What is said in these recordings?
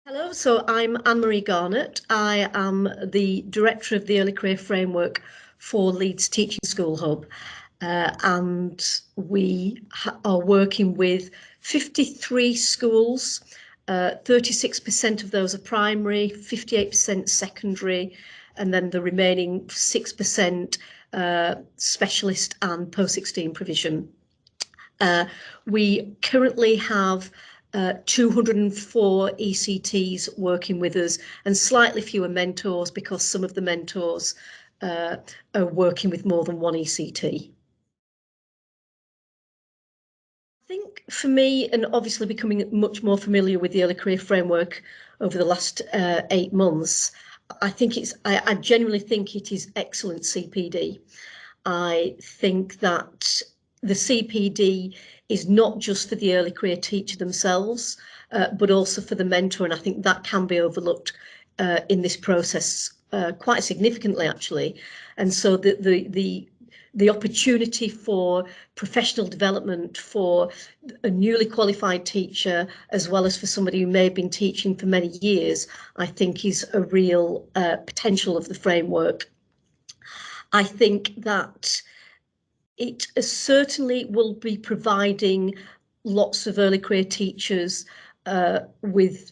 Hello, so I'm Anne-Marie Garnett. I am the Director of the Early Career Framework for Leeds Teaching School Hub, and we are working with 53 schools. 36% of those are primary, 58% secondary, and then the remaining 6% specialist and post-16 provision. We currently have 204 ECTs working with us and slightly fewer mentors because some of the mentors are working with more than one ECT. I think for me, and obviously becoming much more familiar with the early career framework over the last 8 months, I genuinely think it is excellent CPD. I think that the CPD is not just for the early career teacher themselves, but also for the mentor. And I think that can be overlooked in this process quite significantly, actually. And so the opportunity for professional development for a newly qualified teacher, as well as for somebody who may have been teaching for many years, I think is a real potential of the framework. I think that it certainly will be providing lots of early career teachers with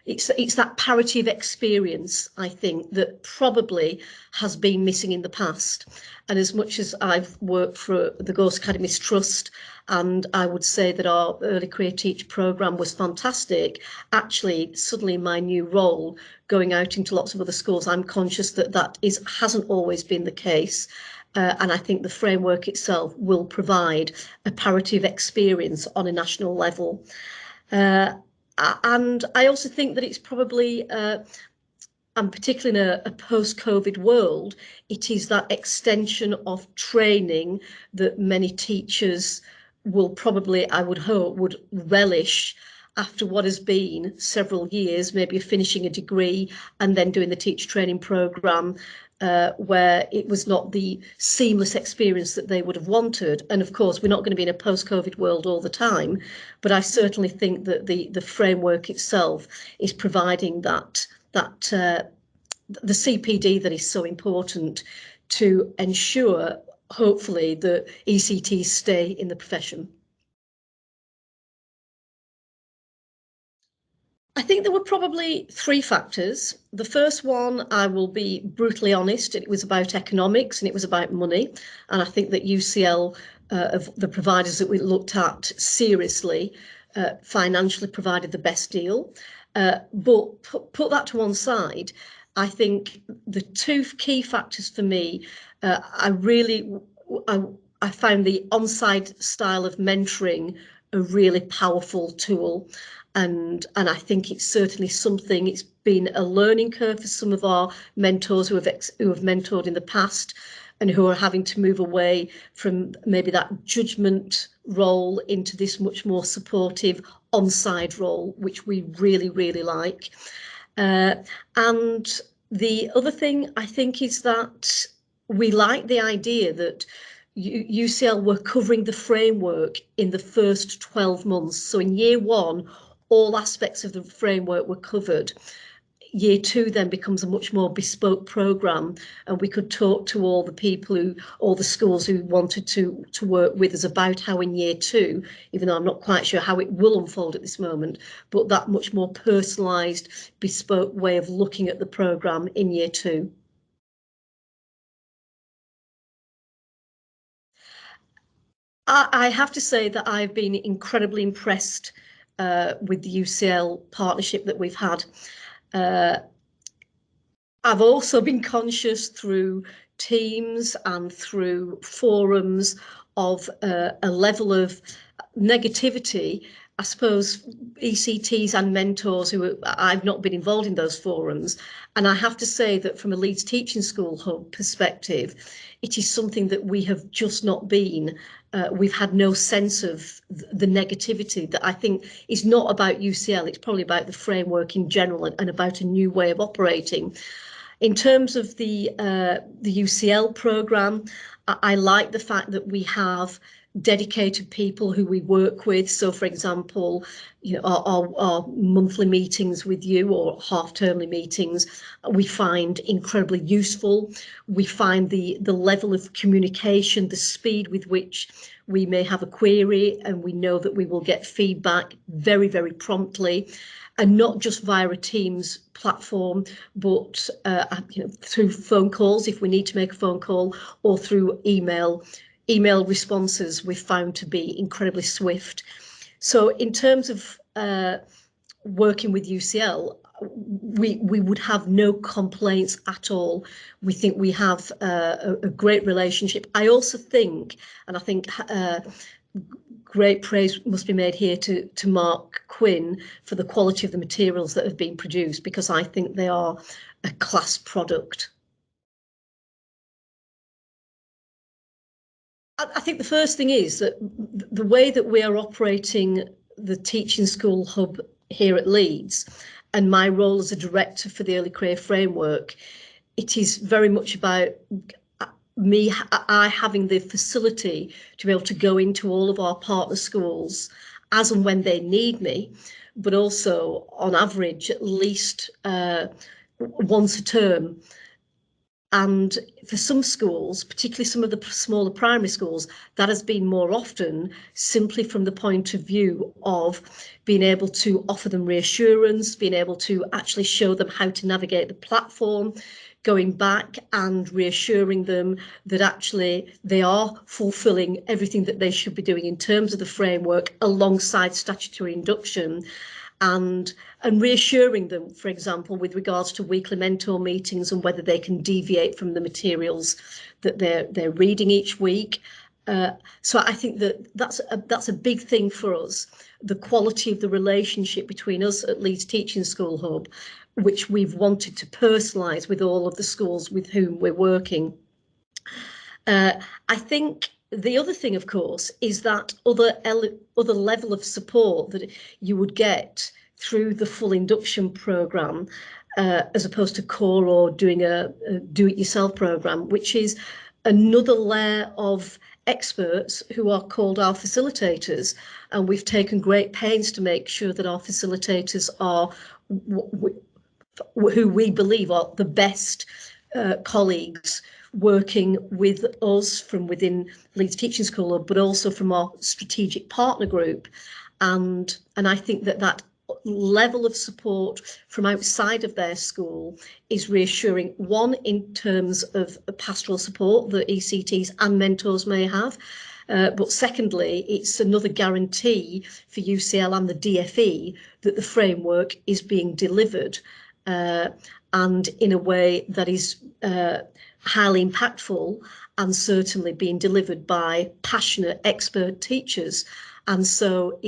it's that parity of experience, I think, that probably has been missing in the past. And as much as I've worked for the Ghost Academies Trust, and I would say that our early career teacher programme was fantastic, actually, suddenly in my new role, going out into lots of other schools, I'm conscious that hasn't always been the case. And I think the framework itself will provide a parity of experience on a national level. And I also think that it's probably, and particularly in a post-COVID world, it is that extension of training that many teachers will probably, I would hope, would relish after what has been several years, maybe finishing a degree and then doing the teacher training programme, where it was not the seamless experience that they would have wanted. And of course, we're not going to be in a post-COVID world all the time, but I certainly think that the framework itself is providing that the CPD that is so important to ensure, hopefully, that ECTs stay in the profession. I think there were probably 3 factors. The first one, I will be brutally honest, it was about economics and it was about money. And I think that UCL, of the providers that we looked at seriously, financially provided the best deal. But put that to one side, I think the 2 key factors for me, I found the on-site style of mentoring a really powerful tool. And I think it's certainly something, it's been a learning curve for some of our mentors who have mentored in the past and who are having to move away from maybe that judgment role into this much more supportive on-side role, which we really, really like. And the other thing I think is that we like the idea that UCL were covering the framework in the first 12 months. So in year 1, all aspects of the framework were covered. Year 2 then becomes a much more bespoke programme, and we could talk to all the schools who wanted to work with us about how in year 2, even though I'm not quite sure how it will unfold at this moment, but that much more personalised, bespoke way of looking at the programme in year 2. I have to say that I've been incredibly impressed with the UCL partnership that we've had. I've also been conscious through Teams and through forums of a level of negativity. I suppose ECTs and mentors I've not been involved in those forums. And I have to say that from a Leeds Teaching School Hub perspective, it is something that we have just not been. We've had no sense of the negativity that I think is not about UCL. It's probably about the framework in general and about a new way of operating. In terms of the UCL programme, I like the fact that we have dedicated people who we work with. So, for example, you know, our monthly meetings with you or half-termly meetings, we find incredibly useful. We find the level of communication, the speed with which we may have a query, and we know that we will get feedback very, very promptly. And not just via a Teams platform, but you know, through phone calls if we need to make a phone call, or through email responses we've found to be incredibly swift. So in terms of working with UCL, we would have no complaints at all. We think we have a great relationship. I also think, and I think great praise must be made here to Mark Quinn for the quality of the materials that have been produced, because I think they are a class product. I think the first thing is that the way that we are operating the Teaching School Hub here at Leeds, and my role as a director for the Early Career Framework, it is very much about I having the facility to be able to go into all of our partner schools as and when they need me, but also on average at least once a term. And for some schools, particularly some of the smaller primary schools, that has been more often simply from the point of view of being able to offer them reassurance, being able to actually show them how to navigate the platform, going back and reassuring them that actually they are fulfilling everything that they should be doing in terms of the framework alongside statutory induction. And reassuring them, for example, with regards to weekly mentor meetings and whether they can deviate from the materials that they're reading each week. So I think that's a big thing for us, the quality of the relationship between us at Leeds Teaching School Hub, which we've wanted to personalise with all of the schools with whom we're working. I think the other thing, of course, is that other level of support that you would get through the full induction programme, as opposed to core or doing a do-it-yourself programme, which is another layer of experts who are called our facilitators. And we've taken great pains to make sure that our facilitators are who we believe are the best colleagues working with us from within Leeds Teaching School, but also from our strategic partner group. And I think that level of support from outside of their school is reassuring, one, in terms of pastoral support that ECTs and mentors may have, but secondly, it's another guarantee for UCL and the DFE that the framework is being delivered and in a way that is highly impactful, and certainly being delivered by passionate expert teachers. And so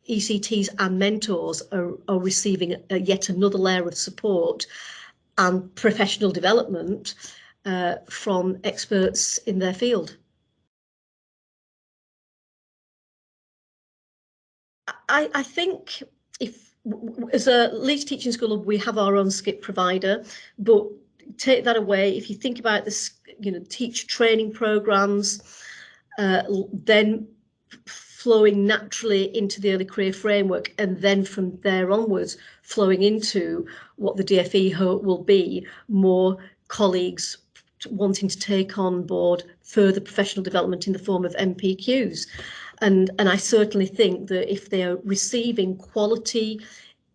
ECTs and mentors are receiving yet another layer of support and professional development from experts in their field. I think if, as a Leeds Teaching School, we have our own skip provider, but take that away. If you think about this, you know, teacher training programs, then flowing naturally into the early career framework, and then from there onwards flowing into what the DFE hope will be, more colleagues wanting to take on board further professional development in the form of MPQs. And I certainly think that if they are receiving quality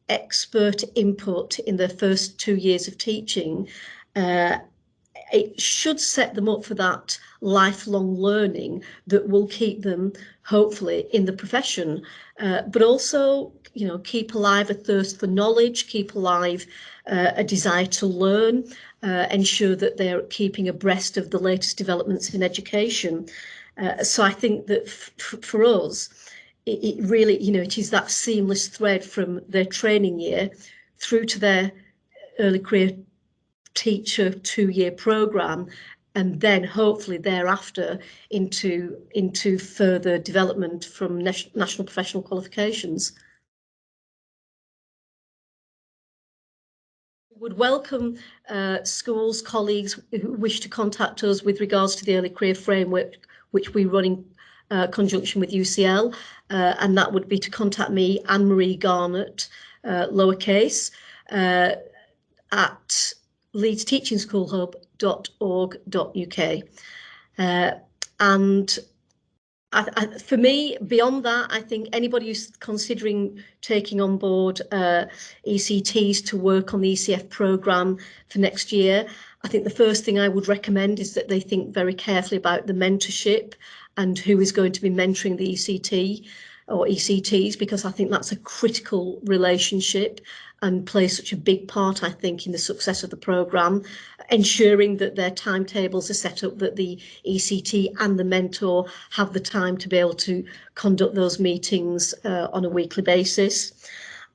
expert input in their first 2 years of teaching, it should set them up for that lifelong learning that will keep them hopefully in the profession, but also, you know, keep alive a thirst for knowledge, keep alive a desire to learn, ensure that they're keeping abreast of the latest developments in education. So I think that for us, it really, you know, it is that seamless thread from their training year through to their early career teacher 2-year programme, and then hopefully thereafter into further development from national professional qualifications. Would welcome schools, colleagues who wish to contact us with regards to the early career framework, which we run in conjunction with UCL, and that would be to contact me, Anne-Marie Garnett, lowercase, at Leeds Teaching School Hub.org.uk. And for me, beyond that, I think anybody who's considering taking on board ECTs to work on the ECF programme for next year, I think the first thing I would recommend is that they think very carefully about the mentorship and who is going to be mentoring the ECT or ECTs, because I think that's a critical relationship and plays such a big part, I think, in the success of the programme, ensuring that their timetables are set up, that the ECT and the mentor have the time to be able to conduct those meetings on a weekly basis.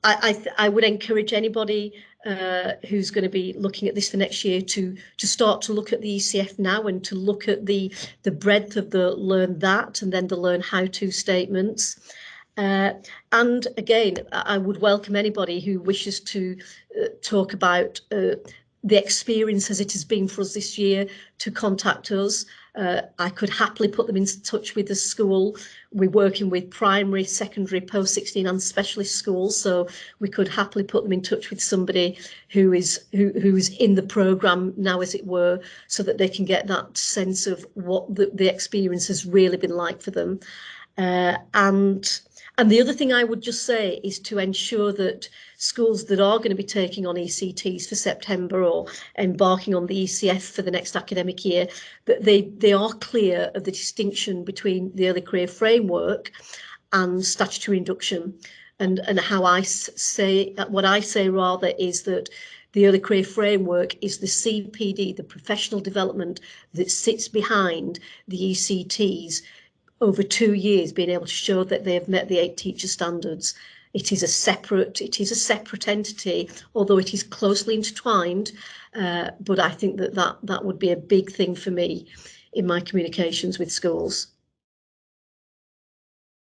I would encourage anybody who's going to be looking at this for next year to start to look at the ECF now and to look at the breadth of the learn that and then the learn how to statements. And again, I would welcome anybody who wishes to talk about the experience as it has been for us this year to contact us. I could happily put them in touch with the school. We're working with primary, secondary, post-16 and specialist schools, so we could happily put them in touch with somebody who is in the programme now, as it were, so that they can get that sense of what the experience has really been like for them. And the other thing I would just say is to ensure that schools that are going to be taking on ECTs for September or embarking on the ECF for the next academic year, that they are clear of the distinction between the early career framework and statutory induction. And how I say, what I say rather is that the early career framework is the CPD, the professional development that sits behind the ECTs over 2 years, being able to show that they have met the 8 teacher standards. It is a separate entity, although it is closely intertwined. But I think that would be a big thing for me in my communications with schools.